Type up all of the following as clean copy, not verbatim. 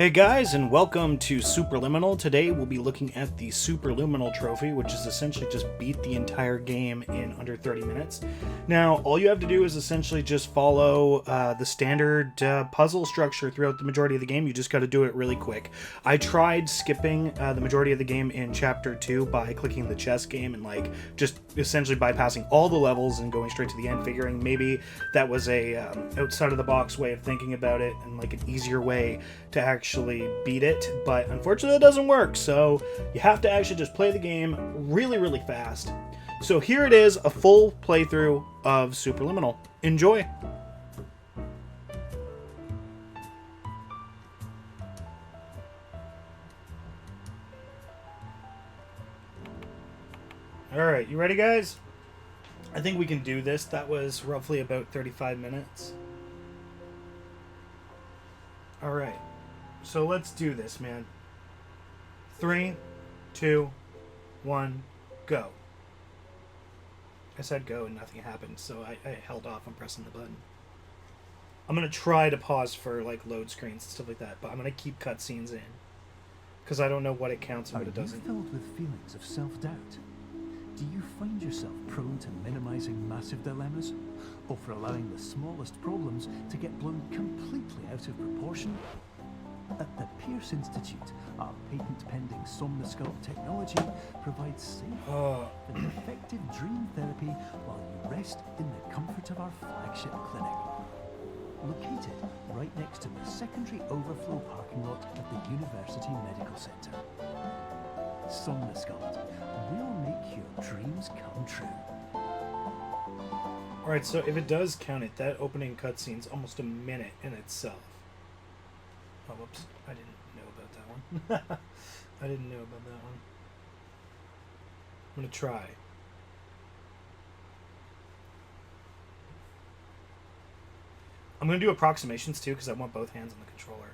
Hey guys, and welcome to Superliminal. Today we'll be looking at the Superluminal trophy, which is essentially just beat the entire game in under 30 minutes. Now, all you have to do is essentially just follow the standard puzzle structure throughout the majority of the game. You just got to do it really quick. I tried skipping the majority of the game in Chapter 2 by clicking the chess game and just essentially bypassing all the levels and going straight to the end, figuring maybe that was a outside-of-the-box way of thinking about it and an easier way to actually beat it, but unfortunately it doesn't work, so you have to actually just play the game really fast. So here it is, a full playthrough of Superliminal. Enjoy! Alright, you ready guys? I think we can do this. That was roughly about 35 minutes. Alright. So let's do this, man. 3, 2, 1, go. I said go and nothing happened, so I held off on pressing the button. I'm going to try to pause for load screens and stuff like that, but I'm going to keep cutscenes in. Because I don't know what it counts and what it doesn't. Are you filled with feelings of self-doubt? Do you find yourself prone to minimizing massive dilemmas? Or for allowing the smallest problems to get blown completely out of proportion? At the Pierce Institute, our patent-pending Somnosculpt technology provides safe and effective dream therapy while you rest in the comfort of our flagship clinic. Located right next to the secondary overflow parking lot at the University Medical Center. Somnosculpt will make your dreams come true. Alright, so if it does count it, that opening cutscene's almost a minute in itself. Oh, whoops. I didn't know about that one. I didn't know about that one. I'm going to try. I'm going to do approximations too, because I want both hands on the controller.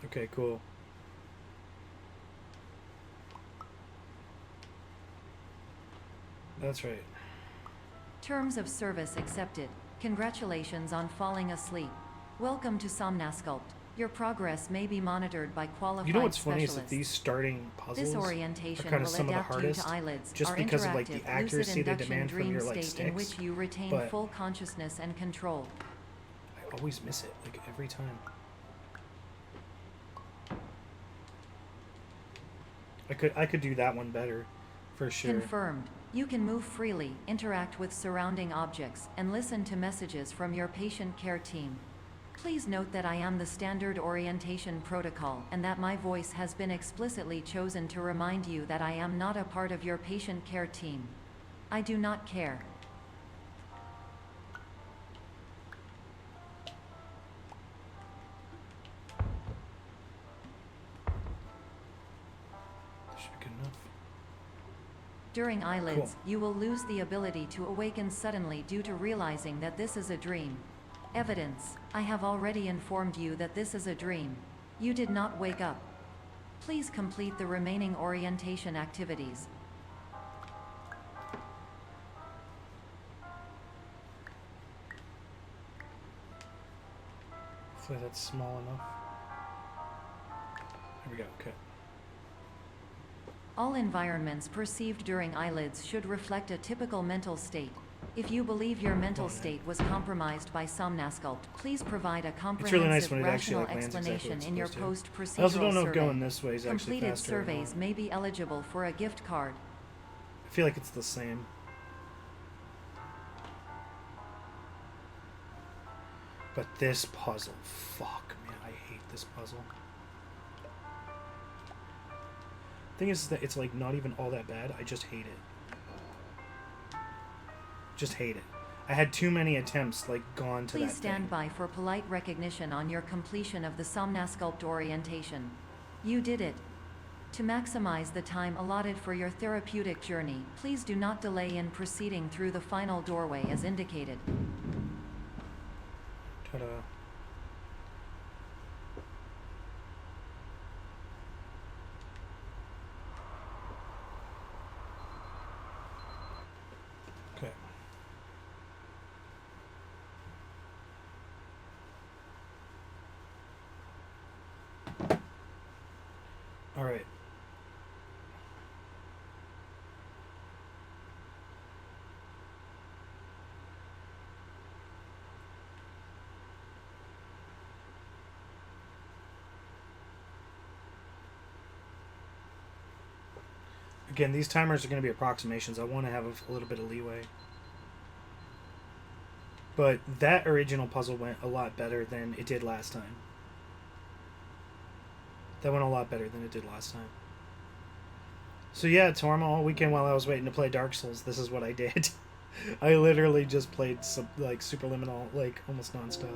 Okay, cool. That's right. Terms of service accepted. Congratulations on falling asleep. Welcome to Somnosculpt. Your progress may be monitored by qualified specialists. You know what's funny is that these starting puzzles this orientation are kind of will some of the adapt hardest, you to eyelids, just because of the accuracy they demand from your state sticks. In which you retain full consciousness and control. I always miss it, every time. I could do that one better, for sure. Confirmed. You can move freely, interact with surrounding objects, and listen to messages from your patient care team. Please note that I am the standard orientation protocol, and that my voice has been explicitly chosen to remind you that I am not a part of your patient care team. I do not care. During eyelids, you will lose the ability to awaken suddenly due to realizing that this is a dream. Evidence: I have already informed you that this is a dream. You did not wake up. Please complete the remaining orientation activities. Hopefully that's small enough. There we go, okay. All environments perceived during eyelids should reflect a typical mental state. If you believe your mental state was compromised by Somnosculpt, please provide a comprehensive, rational explanation in your post-procedural survey. I also don't know if going this way is actually Completed faster. surveys may be eligible for a gift card. I feel like it's the same. But this puzzle, fuck, man, I hate this puzzle. Thing is that it's not even all that bad. I just hate it. Just hate it. I had too many attempts gone to that. Please stand by for polite recognition on your completion of the Somnosculpt orientation. You did it. To maximize the time allotted for your therapeutic journey, please do not delay in proceeding through the final doorway as indicated. Ta-da. All right. Again, these timers are going to be approximations. I want to have a little bit of leeway. But that original puzzle went a lot better than it did last time. That went a lot better than it did last time. So yeah, Torma, all weekend while I was waiting to play Dark Souls, this is what I did. I literally just played like Superliminal like almost nonstop.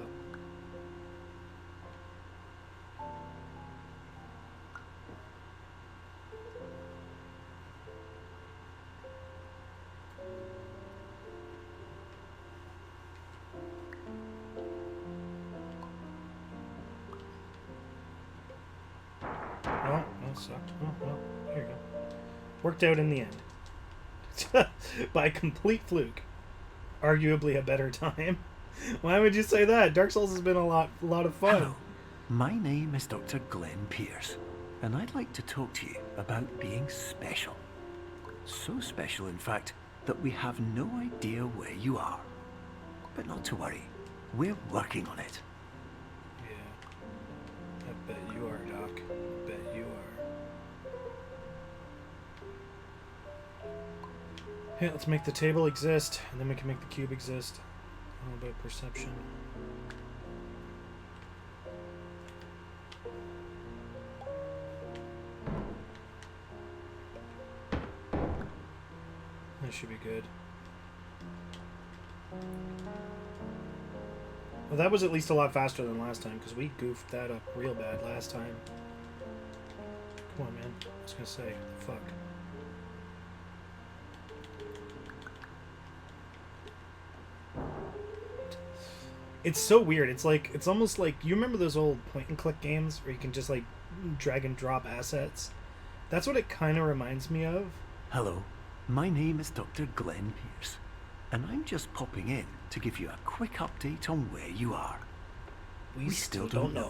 Oh, that sucked. Oh, well, here you go. Worked out in the end. By complete fluke. Arguably a better time. Why would you say that? Dark Souls has been a lot of fun. Hello, my name is Dr. Glenn Pierce, and I'd like to talk to you about being special. So special, in fact, that we have no idea where you are. But not to worry, we're working on it. Yeah. I bet you are, Doc. I bet you are. Hey, let's make the table exist, and then we can make the cube exist. All about perception. That should be good. Well, that was at least a lot faster than last time, because we goofed that up real bad last time. Come on, man. I was gonna say, fuck. It's so weird. It's almost like, you remember those old point and click games where you can just like drag and drop assets? That's what it kind of reminds me of. Hello, my name is Dr. Glenn Pierce, and I'm just popping in to give you a quick update on where you are. We still don't know,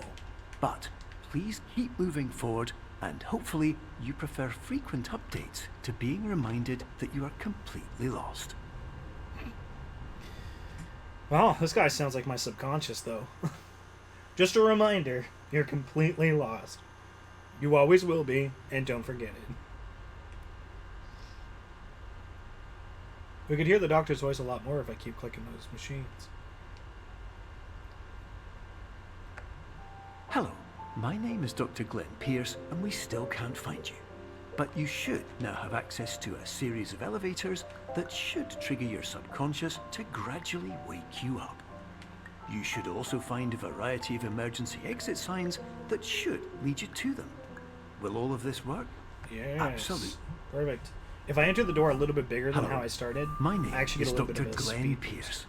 but please keep moving forward, and hopefully you prefer frequent updates to being reminded that you are completely lost. Well, this guy sounds like my subconscious, though. Just a reminder, you're completely lost. You always will be, and don't forget it. We could hear the doctor's voice a lot more if I keep clicking those machines. Hello, my name is Dr. Glenn Pierce, and we still can't find you. But you should now have access to a series of elevators that should trigger your subconscious to gradually wake you up. You should also find a variety of emergency exit signs that should lead you to them. Will all of this work? Yes. Absolutely. Perfect. If I enter the door a little bit bigger than Hello. how I started, My name I actually is get a little Dr. bit of a Glenn speed Pierce. boost.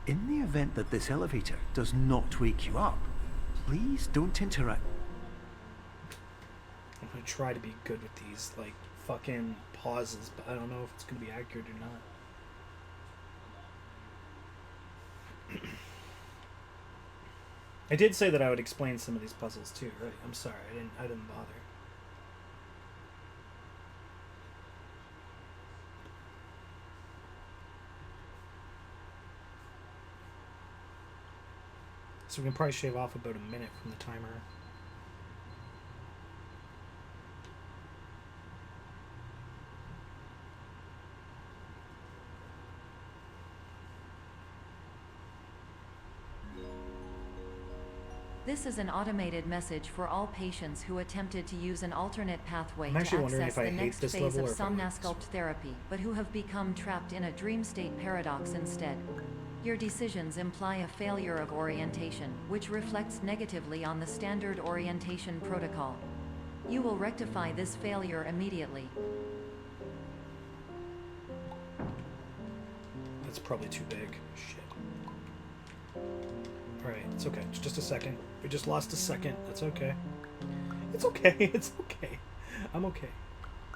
In the event that this elevator does not wake you up, please don't interact. I'm gonna try to be good with these, like, fucking pauses, but I don't know if it's gonna be accurate or not. I did say that I would explain some of these puzzles too, right? I'm sorry, I didn't bother. So we can probably shave off about a minute from the timer. This is an automated message for all patients who attempted to use an alternate pathway I'm to actually wondering access if I the hate next this phase level of or if I like this somnasculpt therapy, but who have become trapped in a dream state paradox instead. Your decisions imply a failure of orientation, which reflects negatively on the standard orientation protocol. You will rectify this failure immediately. That's probably too big. Shit. Alright, it's okay. It's just a second. We just lost a second. That's okay. It's okay. It's okay. I'm okay.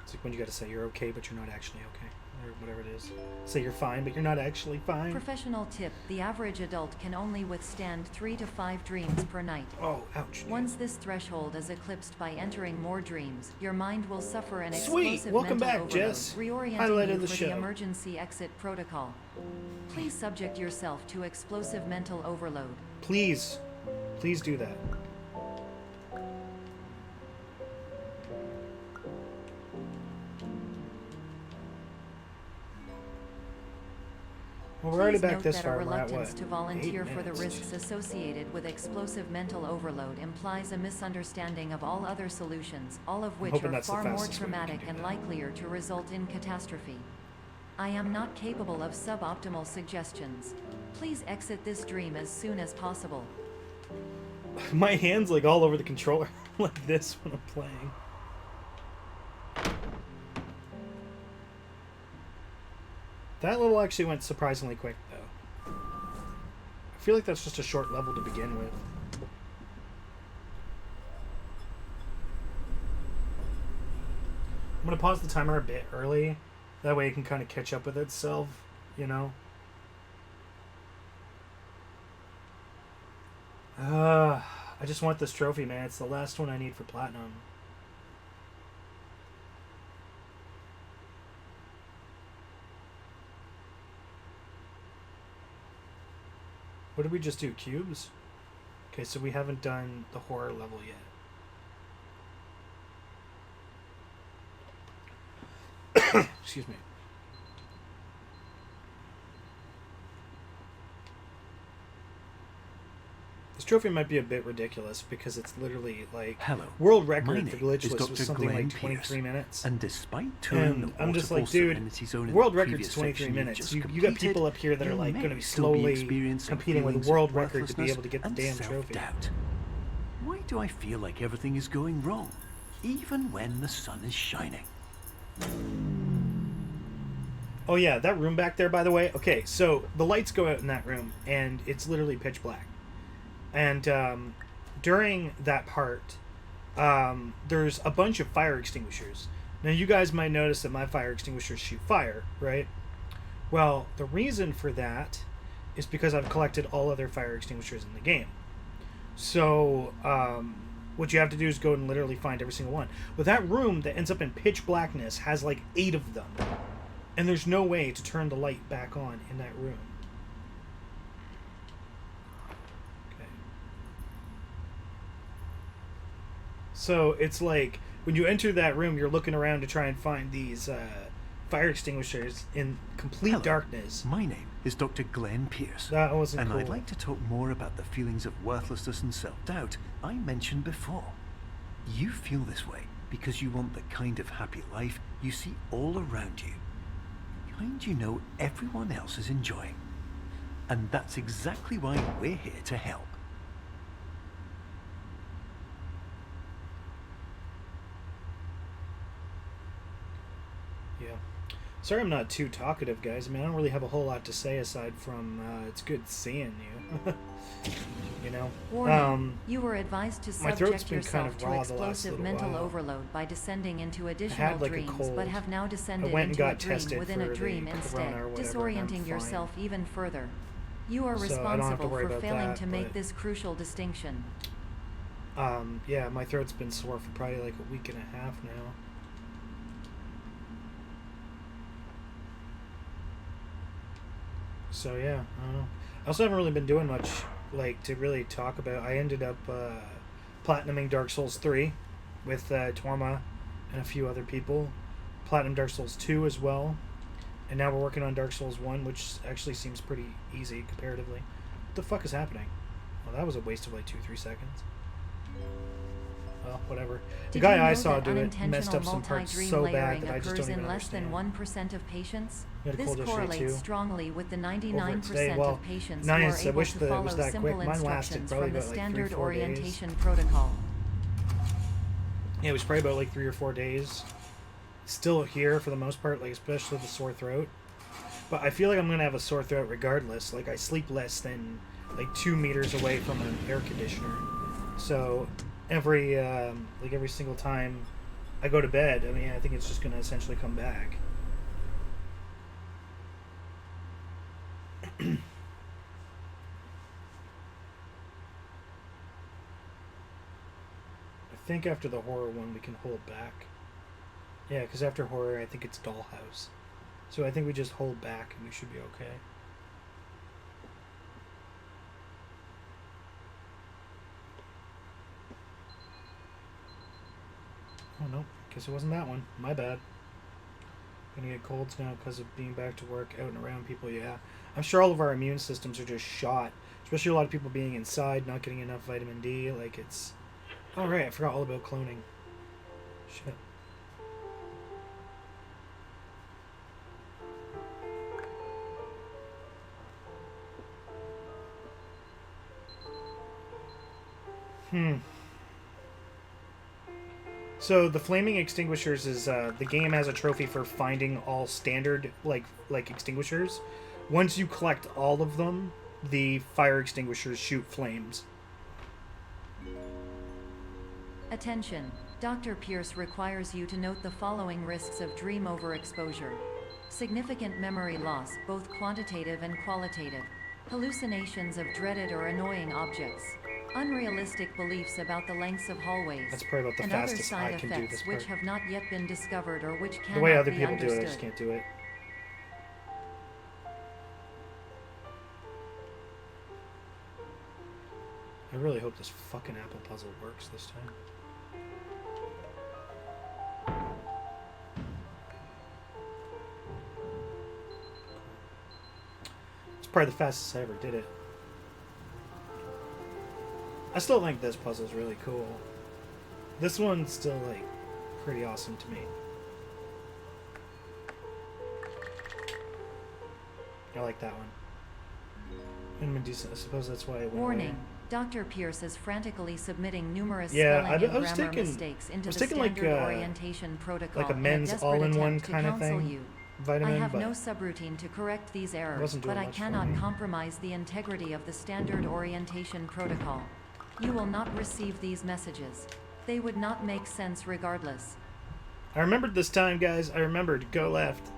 It's like when you gotta say you're okay, but you're not actually okay. or whatever it is. Say you're fine, but you're not actually fine. Professional tip: the average adult can only withstand 3 to 5 dreams per night. Oh, ouch. Once this threshold is eclipsed by entering more dreams, your mind will suffer an Sweet! explosive Welcome mental back, overload, Jess. reorienting Highlight you of the for show. the emergency exit protocol. Please subject yourself to explosive mental overload. Please. Please do that. Well, we're already Please back note this that far. a We're at reluctance what? to volunteer 8 for the minutes. risks associated with explosive mental overload implies a misunderstanding of all other solutions, all of which hoping are that's the far more fastest way we can traumatic do and that. likelier to result in catastrophe. I am not capable of suboptimal suggestions. Please exit this dream as soon as possible. My hand's like all over the controller like this when I'm playing. That level actually went surprisingly quick, though. I feel like that's just a short level to begin with. I'm going to pause the timer a bit early. That way it can kind of catch up with itself, you know? I just want this trophy, man. It's the last one I need for platinum. What did we just do? Cubes? Okay, so we haven't done the horror level yet. Excuse me. This trophy might be a bit ridiculous because it's literally like Hello. world My record name for is glitchless Dr. was something Glenn like 23 Pierce, minutes. And despite touring the And I'm just like, waterfall dude, Serenity Zone in world the record's previous 23 section minutes. just You got completed, people up here that are you like may going to be still be slowly experiencing competing with feelings the world of record to be worthlessness able to get the and damn trophy. self-doubt. Why do I feel like everything is going wrong, even when the sun is shining? Oh yeah, that room back there, by the way. Okay, so the lights go out in that room, and it's literally pitch black. And during that part, there's a bunch of fire extinguishers. Now, you guys might notice that my fire extinguishers shoot fire, right? Well, the reason for that is because I've collected all other fire extinguishers in the game. So, what you have to do is go and literally find every single one. But that room that ends up in pitch blackness has like 8 of them. And there's no way to turn the light back on in that room. Okay. So it's like when you enter that room, you're looking around to try and find these fire extinguishers in complete Hello. darkness. My name is Dr. Glenn Pierce. That wasn't and cool. I'd like to talk more about the feelings of worthlessness and self-doubt I mentioned before. You feel this way because you want the kind of happy life you see all around you. Kind you know everyone else is enjoying. And that's exactly why we're here to help. Yeah. Sorry I'm not too talkative, guys. I mean, I don't really have a whole lot to say aside from it's good seeing you. You know? Warning. You were advised to my throat's subject been kind yourself of to raw the last explosive little mental while. overload by descending into I additional had like a dreams, cold. but have now I descended went and into a got dream tested within for a dream the instead, corona or whatever, and I'm disorienting fine. yourself even further. You are So I don't have to responsible worry for about failing that, to make but- this crucial distinction. Yeah, my throat's been sore for probably like a week and a half now. So yeah, I don't know. I also haven't really been doing much like to really talk about. I ended up platinuming Dark Souls 3 with Torma and a few other people. Platinum Dark Souls 2 as well. And now we're working on Dark Souls 1, which actually seems pretty easy comparatively. What the fuck is happening? Well, that was a waste of like 2-3 seconds. Well, whatever. The Did guy you know I saw that do it messed up some unintentional parts multi-dream so bad layering that I just occurs don't even in less than understand. 1% of patients? We had a This cold yesterday, correlates too. strongly with the Over it 99% today. Well, of patients nice. I who are wish able that to it was follow that simple quick. Mine lasted instructions probably from the about, like, 3-4 standard days. orientation protocol. Yeah, it was probably about like 3 or 4 days. Still here for the most part, like especially the sore throat. But I feel like I'm gonna have a sore throat regardless. Like I sleep less than like 2 meters away from an air conditioner, so every single time I go to bed, I mean, I think it's just gonna essentially come back. think after the horror one we can hold back. Yeah, because after horror I think it's Dollhouse. So I think we just hold back and we should be okay. Oh no, guess it wasn't that one. My bad. Gonna get colds now because of being back to work, out and around people, yeah. I'm sure all of our immune systems are just shot. Especially a lot of people being inside, not getting enough vitamin D, like it's... Oh right, I forgot all about cloning. Shit. So the flaming extinguishers is the game has a trophy for finding all standard like extinguishers. Once you collect all of them, the fire extinguishers shoot flames. Attention. Dr. Pierce requires you to note the following risks of dream overexposure. Significant memory loss, both quantitative and qualitative. Hallucinations of dreaded or annoying objects. Unrealistic beliefs about the lengths of hallways. That's probably about the and other fastest side I can do effects this which part. have not yet been discovered or which cannot The way other be people understood. do it, I just can't do it. I really hope this fucking apple puzzle works this time. It's probably the fastest I ever did it. I still think this puzzle's really cool. This one's still, like, pretty awesome to me. I like that one. And I suppose that's why I went Warning. away. Dr. Pierce is frantically submitting numerous Yeah, spelling I and was grammar taking- mistakes into I was the taking, like, standard orientation protocol like a in men's desperate all-in-one attempt to kind of counsel thing. you. Vitamin, I have but no subroutine to correct these errors, wasn't doing but I much for cannot me. compromise the integrity of the standard orientation protocol. You will not receive these messages. They would not make sense regardless. I remembered this time, guys. I remembered. Go left.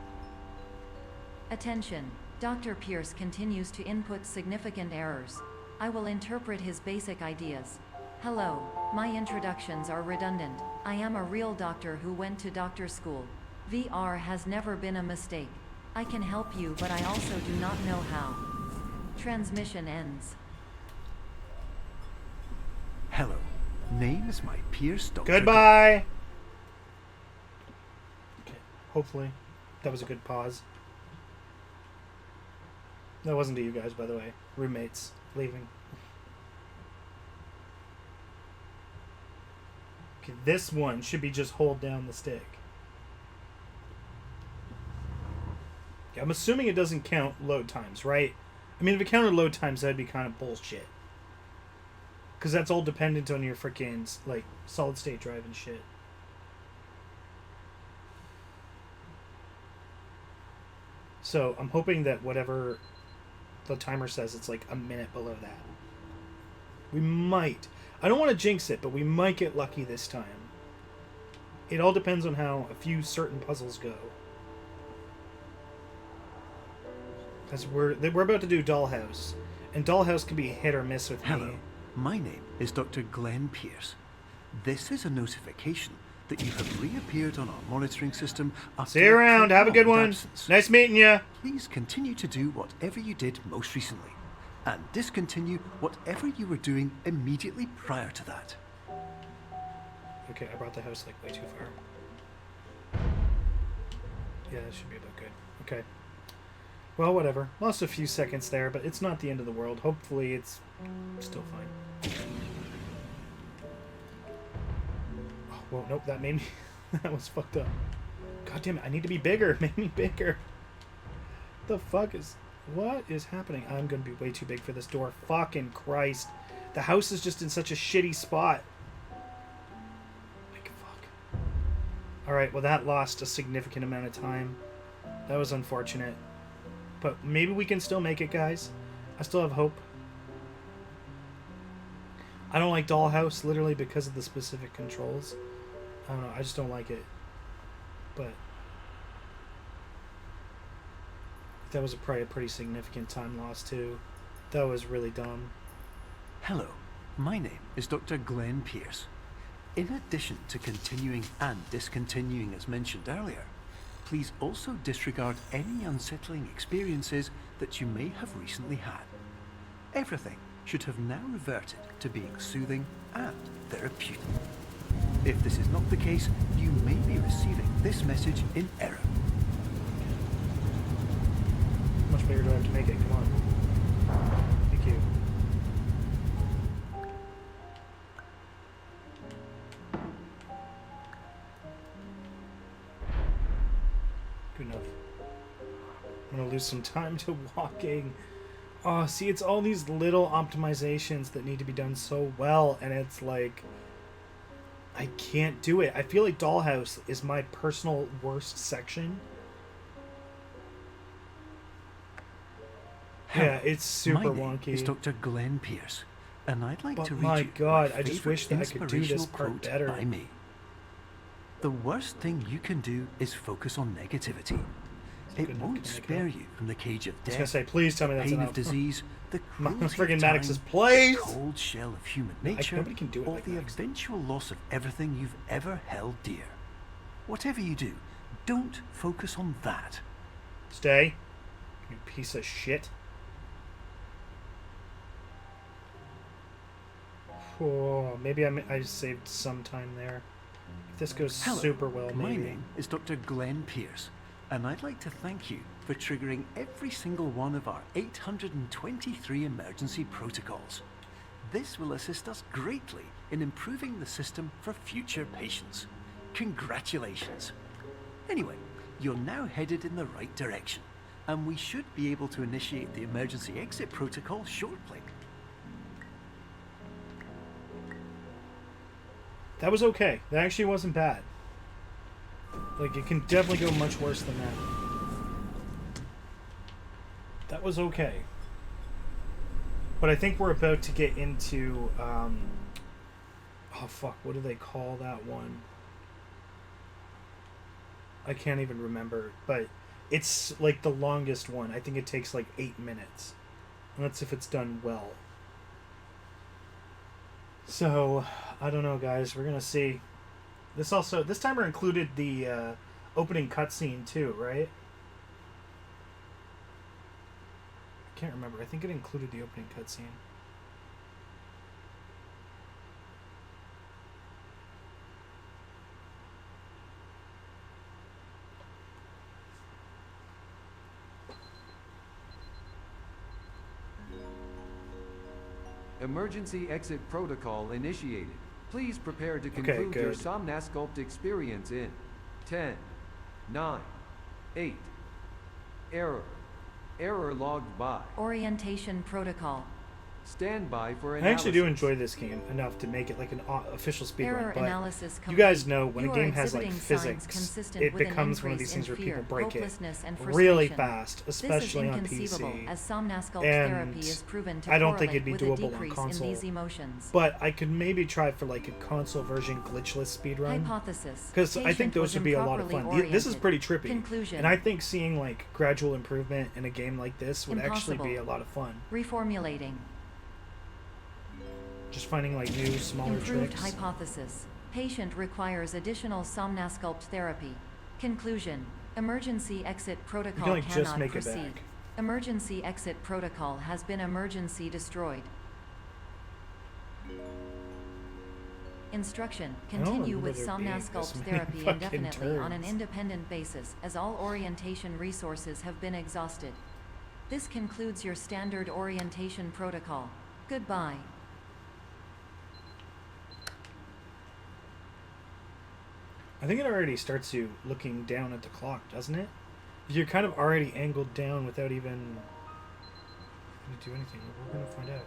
Attention. Dr. Pierce continues to input significant errors. I will interpret his basic ideas. Hello, my introductions are redundant. I am a real doctor who went to doctor school. VR has never been a mistake. I can help you, but I also do not know how. Transmission ends. Hello, name is my Pierce Dr. Goodbye. Okay. Hopefully, that was a good pause. That wasn't to you guys, by the way. Roommates leaving. Okay, this one should be just hold down the stick. Okay, I'm assuming it doesn't count load times, right? I mean, if it counted load times, that'd be kind of bullshit. Because that's all dependent on your freaking, like, solid state drive and shit. So, I'm hoping that whatever the timer says, it's like a minute below that. We might. I don't want to jinx it, but we might get lucky this time. It all depends on how a few certain puzzles go. Because we're about to do Dollhouse. And Dollhouse can be hit or miss with Hello, me. my name is Dr. Glenn Pierce. This is a notification that you have reappeared on our monitoring system after See you around. Have a good prolonged one. absence. Nice meeting you. Please continue to do whatever you did most recently, and discontinue whatever you were doing immediately prior to that. Okay, I brought the house like way too far. Yeah, that should be about good. Okay. Well, whatever. Lost a few seconds there, but it's not the end of the world. Hopefully it's still fine. Oh, well, nope, that made me... that was fucked up. God damn it, I need to be bigger. It made me bigger. The fuck is... What is happening? I'm gonna be way too big for this door. Fucking Christ. The house is just in such a shitty spot. Like, fuck. Alright, well that lost a significant amount of time. That was unfortunate. But maybe we can still make it, guys. I still have hope. I don't like Dollhouse, literally because of the specific controls. I don't know, I just don't like it. But That was probably a pretty significant time loss too. That was really dumb. Hello, my name is Dr. Glenn Pierce. In addition to continuing and discontinuing as mentioned earlier, please also disregard any unsettling experiences that you may have recently had. Everything should have now reverted to being soothing and therapeutic. If this is not the case, you may be receiving this message in error. How much bigger do I have to make it? Come on. Thank you. Good enough. I'm gonna lose some time to walking. Oh, see, it's all these little optimizations that need to be done so well, and it's like I can't do it. I feel like Dollhouse is my personal worst section. Yeah, it's super my name wonky. is Dr. Glenn Pierce, and I'd like But to read my you God, my I just favorite wish that I could do this inspirational part quote better. by me. The worst thing you can do is focus on negativity. Good It enough, won't can I spare go? you from the cage of I was gonna death, say, please tell me the that's pain enough. of disease, the My cruelty friggin' of Maddex is time, please! the cold shell of human nature, nobody can do it or like the Maddex. eventual loss of everything you've ever held dear. Whatever you do, don't focus on that. Stay, you piece of shit. Oh, maybe I saved some time there. If this goes Hello, super well, my maybe. name is Dr. Glenn Pierce, and I'd like to thank you for triggering every single one of our 823 emergency protocols. This will assist us greatly in improving the system for future patients. Congratulations. Anyway, you're now headed in the right direction, and we should be able to initiate the emergency exit protocol shortly. That was okay. That actually wasn't bad. Like, it can definitely go much worse than that. That was okay. But I think we're about to get into, oh fuck, what do they call that one? I can't even remember, but it's like the longest one. I think it takes like 8 minutes. And that's if it's done well. So, I don't know, guys. We're gonna see. This timer included the opening cutscene too, right? I can't remember. I think it included the opening cutscene. Emergency exit protocol initiated. Please prepare to conclude your good. Somnasculpt experience in 10, 9, 8. Error. Error logged by. Orientation protocol. Stand by for I analysis. actually do enjoy this game enough to make it like an official Error speedrun, but analysis you complete. guys know when You a are game has like exhibiting signs physics, consistent it with an becomes one of increase these things in where people fear, break it hopelessness, and really frustration. fast, especially on This is inconceivable, PC. as Somnasculpt And therapy is proven to I don't think correlate it'd be with a doable on decrease console. in these emotions. But I could maybe try for like a console version glitchless speedrun. Hypothesis. Because I think Patient those was would be a lot of fun. improperly This is oriented. pretty trippy. Conclusion. And I think seeing like gradual improvement in a game like this would actually be a Impossible. lot of fun. Reformulating. Just finding like new, smaller Improved tricks. hypothesis. Patient requires additional Somnasculpt therapy. Conclusion. Emergency exit protocol like, just cannot make it proceed. back. Emergency exit protocol has been emergency destroyed. Instruction. Continue remember with there being this Somnasculpt many therapy fucking indefinitely on an turns. independent basis, as all orientation resources have been exhausted. This concludes your standard orientation protocol. Goodbye. I think it already starts you looking down at the clock, doesn't it? You're kind of already angled down without even having to do anything. We're going to find out.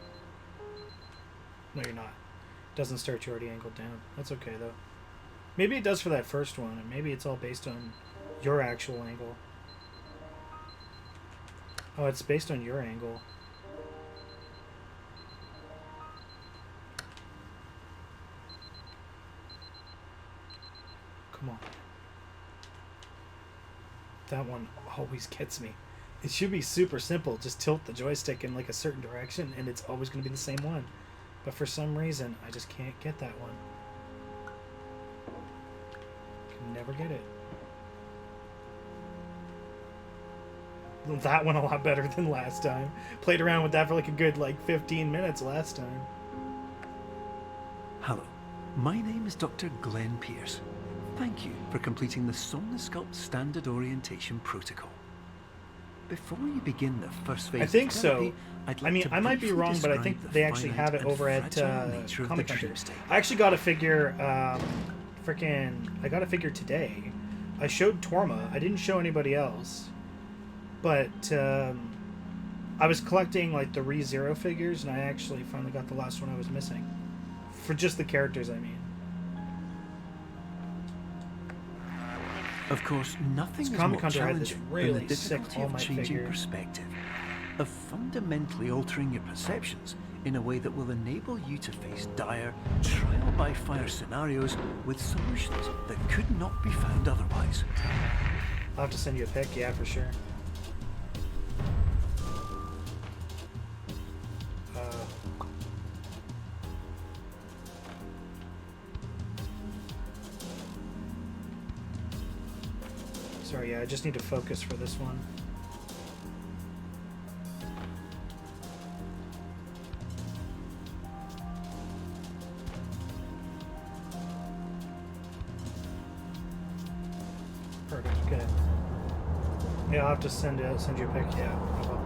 No, you're not. Doesn't start you already angled down. That's okay, though. Maybe it does for that first one, and maybe it's all based on your actual angle. Oh, it's based on your angle. Come on. That one always gets me. It should be super simple. Just tilt the joystick in like a certain direction and it's always going to be the same one. But for some reason, I just can't get that one. Can never get it. That went a lot better than last time. Played around with that for like a good 15 minutes last time. Hello, my name is Dr. Glenn Pierce. Thank you for completing the Somnosculpt Standard Orientation Protocol. Before you begin the first phase I think of therapy, so. I'd I like mean, to I might be briefly wrong, but I describe think the they actually finite have it and over at fragile nature of Comic the Hunter. dream state. I actually got a figure, I got a figure today. I showed Torma. I didn't show anybody else. But, I was collecting, the ReZero figures, and I actually finally got the last one I was missing. For just the characters, I mean. Of course, nothing is Comic more Hunter had this challenging really than the sick difficulty All of Might changing figure. perspective, of fundamentally altering your perceptions in a way that will enable you to face dire, trial-by-fire scenarios with solutions that could not be found otherwise. I'll have to send you a pic, yeah, for sure. Sorry, yeah, I just need to focus for this one. Perfect, okay. Yeah, I'll have to send you a pic, yeah. No problem.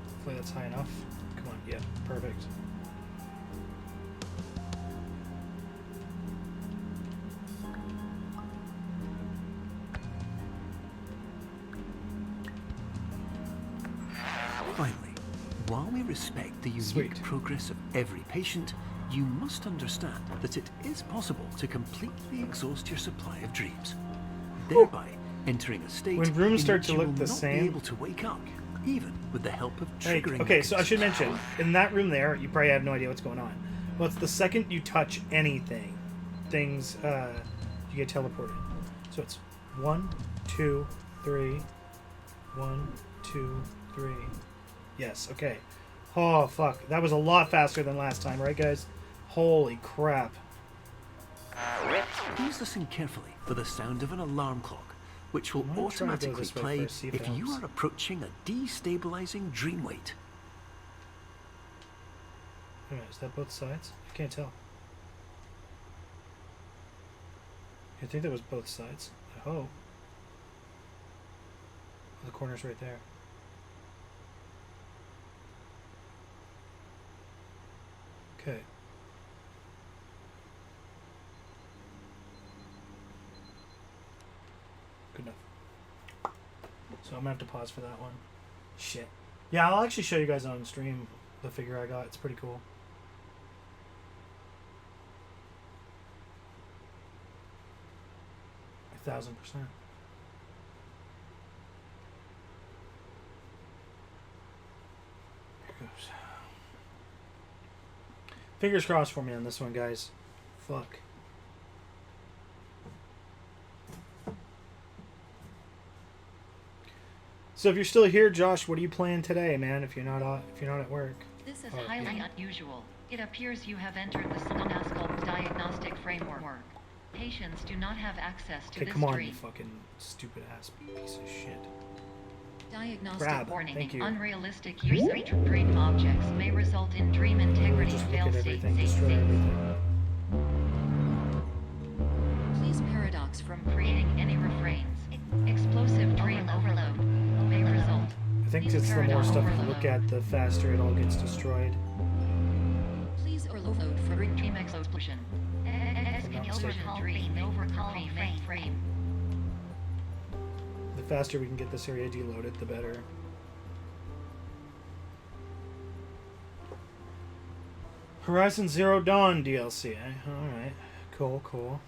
Hopefully that's high enough. Come on, yeah, perfect. Finally, while we respect the unique Sweet. progress of every patient, you must understand that it is possible to completely exhaust your supply of dreams, thereby entering a state When rooms in start which to you look will the not same- be able to wake up, even with the help of Like, triggering. okay, so I should mechanisms. mention, in that room there, you probably have no idea what's going on. Well, it's the second you touch anything, things, you get teleported. So it's 1, 2, 3, 1, 2, 3. Yes, okay. Oh, fuck. That was a lot faster than last time, right, guys? Holy crap. Please listen carefully for the sound of an alarm clock, which will I'm gonna try to go automatically this way play first, see if it if you helps. are approaching a destabilizing dream weight. Wait a minute, is that both sides? I can't tell. I think that was both sides. I hope. The corner's right there. Okay. Good enough. So I'm gonna have to pause for that one. Shit. Yeah, I'll actually show you guys on stream the figure I got. It's pretty cool. A 1000%. Here goes. Fingers crossed for me on this one, guys. Fuck. So if you're still here, Josh, what are you playing today, man? If you're not at work. This is Oh, highly yeah. unusual. It appears you have entered the Somnosculpt diagnostic framework. Patients do not have access to Okay, this come on, you dream. fucking stupid ass piece of shit. Diagnostic Grab. warning. Thank you. Unrealistic use of dream objects may result in dream integrity Just look at failsafe. everything, destroy everything. Please paradox from creating any refrains. Explosive dream overload may result. I think it's the more stuff you look at, the faster it all gets destroyed. Please overload for dream explosion. Explosion dream overcome frame. The faster we can get this area deloaded, the better. Horizon Zero Dawn DLC, eh? Alright. Cool, cool.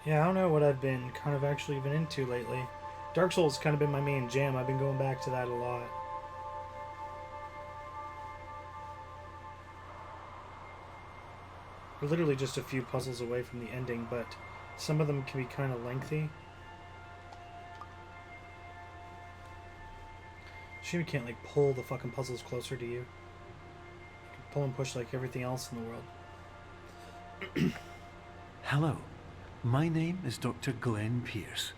Yeah, I don't know what I've been kind of actually been into lately. Dark Souls has kind of been my main jam. I've been going back to that a lot. We're literally just a few puzzles away from the ending, but some of them can be kind of lengthy. Shame you can't like pull the fucking puzzles closer to you. You can pull and push like everything else in the world. Hello, my name is Dr. Glenn Pierce,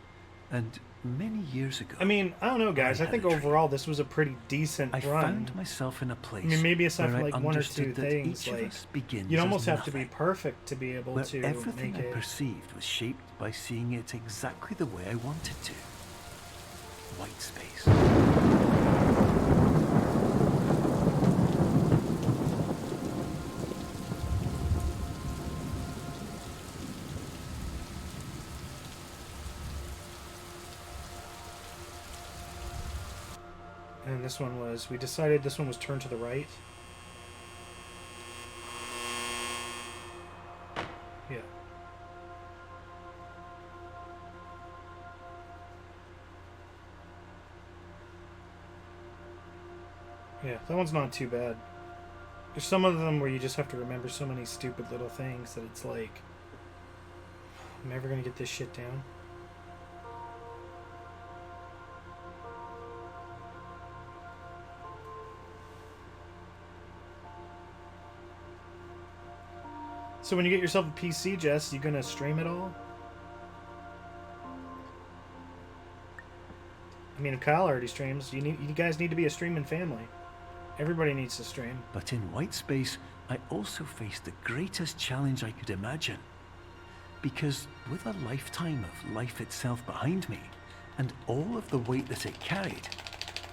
and many years ago... I mean, I don't know, guys. I think overall this was a pretty decent I run. found myself in a place I mean, maybe aside from where like I one or two understood that things, each of like us begins you'd as almost have to be nothing, perfect to be able where to everything make I it. perceived was shaped by seeing it exactly the way I wanted to. White space. And this one was, we decided this one was turned to the right. Yeah. Yeah, that one's not too bad. There's some of them where you just have to remember so many stupid little things that it's like, I'm never gonna get this shit down. So when you get yourself a PC, Jess, you gonna stream it all? I mean, if Kyle already streams, you guys need to be a streaming family. Everybody needs to stream. But in white space, I also faced the greatest challenge I could imagine. Because with a lifetime of life itself behind me, and all of the weight that it carried,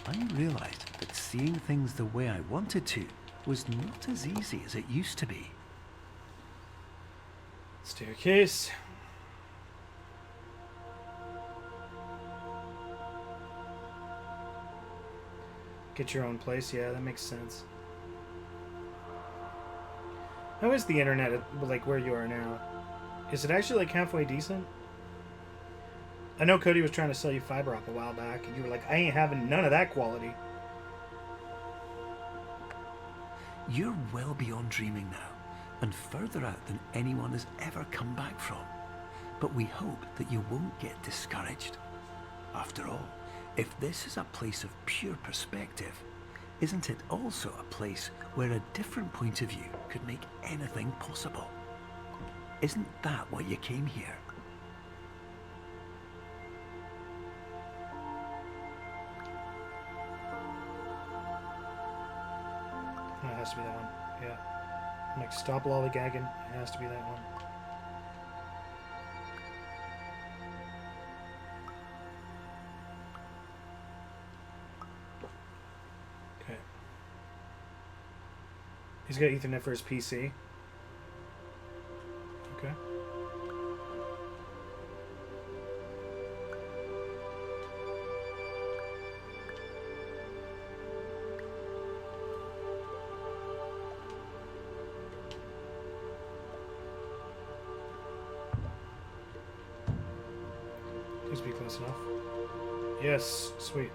I realized that seeing things the way I wanted to was not as easy as it used to be. Staircase. Get your own place. Yeah, that makes sense. How is the internet at, like, where you are now? Is it actually, like, halfway decent? I know Cody was trying to sell you fiber up a while back, and you were like, I ain't having none of that quality. You're well beyond dreaming now, and further out than anyone has ever come back from. But we hope that you won't get discouraged. After all, if this is a place of pure perspective, isn't it also a place where a different point of view could make anything possible? Isn't that what you came here? Oh, it has to be that one. Yeah. I'm like, stop lollygagging. It has to be that one. Okay. He's got Ethernet for his PC. Okay. Seems to be close enough. Yes, sweet.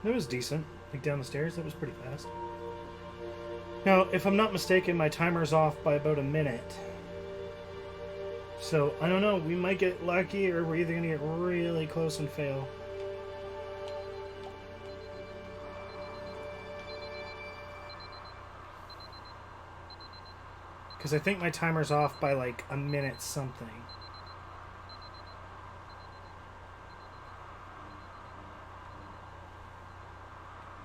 That was decent. Like down the stairs, that was pretty fast. Now, if I'm not mistaken, my timer's off by about a minute. So, I don't know, we might get lucky or we're either going to get really close and fail. Because I think my timer's off by like a minute something.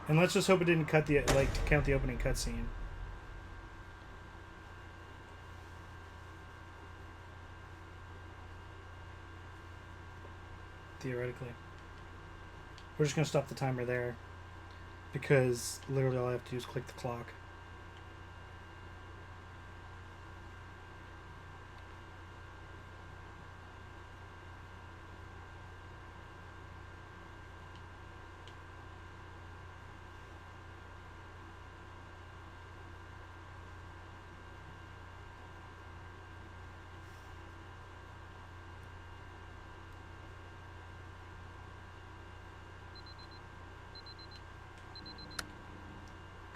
And let's just hope it didn't cut the count the opening cutscene. Theoretically. We're just gonna stop the timer there. Because literally all I have to do is click the clock.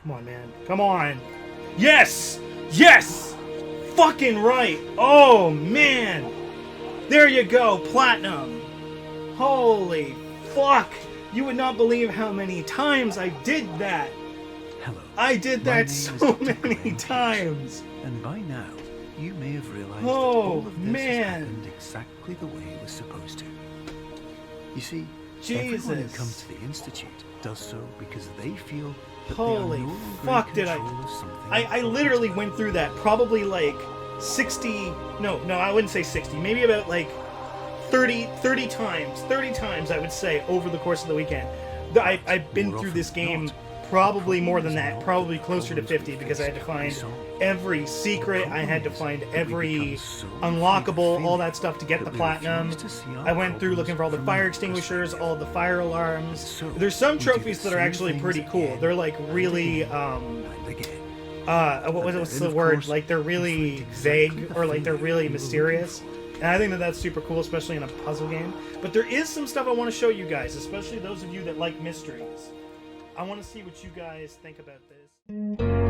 Come on, man. Come on. Yes! Yes! Fucking right! Oh, man! There you go, platinum! Holy fuck! You would not believe how many times I did that! Hello. I did My that name is so Dr. many Graham times! And by now, you may have realized Oh, that all of this man. has happened exactly the way it was supposed to. You see, everyone who Jesus. comes to the Institute does so because they feel that Holy they are no longer fuck, in did control of something I important. literally went through that probably like 60... No, I wouldn't say 60. Maybe about like 30 times. 30 times, I would say, over the course of the weekend. I've been More through often this than game not, probably more than the that. problem is Probably not that closer to problems 50 we because I had to face find can be solved. every secret. I had to find problem is that we every become so unlockable, afraid all of that stuff to get that the we platinum. refuse to see our I went through looking for all the problems fire from our extinguishers, perspective. all the fire alarms. So, There's some we do the trophies that are same actually things pretty cool. again They're like and really again and again. what's then, the of word? course, Like they're really inflict exactly vague the or like they're failure really we were looking mysterious. for. And I think that that's super cool, especially in a puzzle game. But there is some stuff I want to show you guys, especially those of you that like mysteries. I want to see what you guys think about this.